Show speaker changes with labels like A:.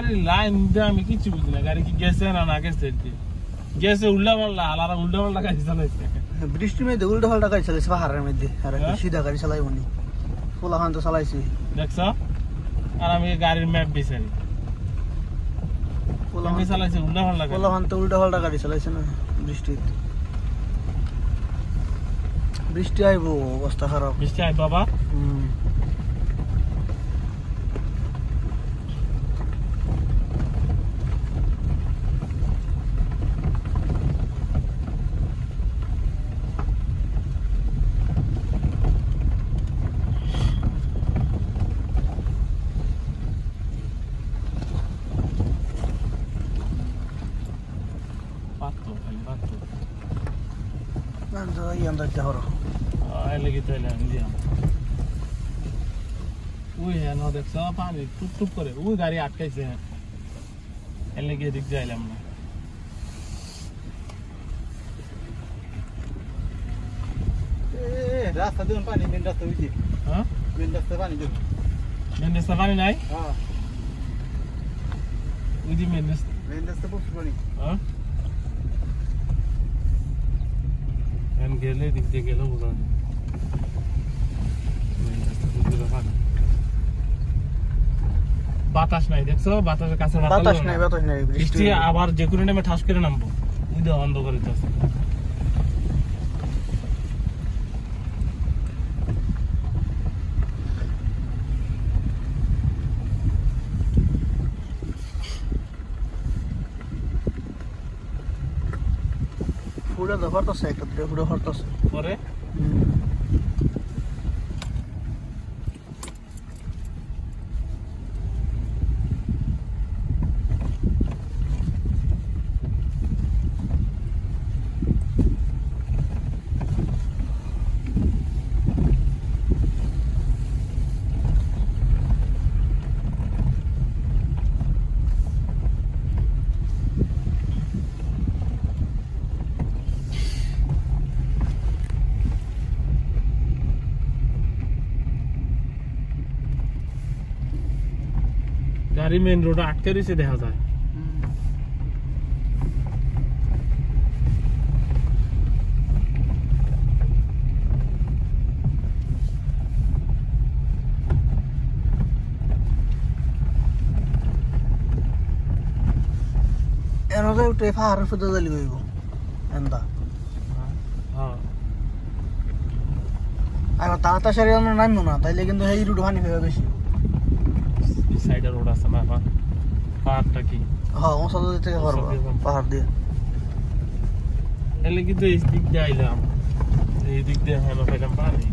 A: গাড়ি লাইন দিয়ে আমি কিছু বুঝি না গাড়ি কি গেছে না গেছে গেছে উল্টা পাল্টা আলাদা উল্টা পাল্টা গাড়ি চালাইছে
B: বৃষ্টির মধ্যে উল্টা পাল্টা গাড়ি চালাইছে পাহাড়ের মধ্যে আর সিধা গাড়ি চালাইব নি পোলাখান তো চালাইছি
A: দেখছো আর আমি গাড়ির ম্যাপ বিচারি পোলাখান চালাইছে উল্টা পাল্টা
B: পোলাখান তো উল্টা পাল্টা গাড়ি চালাইছে না বৃষ্টি আইব অবস্থা খারাপ
A: বৃষ্টি আইব বাবা পানি টুপ টুপ করে ওই গাড়ি আটকাইছে এর লেগে এদিক যাইলাম না
B: রাস্তা দিন পানি মেন রাস্তা হইছে
A: হ্যাঁ
B: মেন রাস্তা পানি দিন
A: মেন রাস্তা পানি নাই
B: হ্যাঁ
A: ওই দি মেন
B: রাস্তা প্রচুর পানি
A: হ্যাঁ এন গেলে দিক দিয়ে গেল বুঝা বাতাস নাই দেখছো বাতাসের কাছে
B: বাতাস নাই
A: বৃষ্টি আবার যে কোনো টাইমে ঠাস করে নামবো ওই যে অন্ধকার হইতাছে
B: পুরো দফারতাছে একটা পুরো হরতাছে
A: পরে গাড়ি মেন রোড আটকে রয়েছে দেখা যায়
B: এনকে উঠে পাহাড়ের ফুটে জ্বালি হইব এন্দা আর তাড়াতাড়ি আমরা নামবো না তাইলে কিন্তু এই রুট পানি হয়ে বেশি
A: সাইডে রোড আছে না পাহাড়টা কি
B: হ্যাঁ ওসব থেকে পারবো পাহাড় দিয়ে
A: এলে কিন্তু এই দিক দিয়ে আইলাম এই দিক দিয়ে হ্যাঁ পাইলাম পানি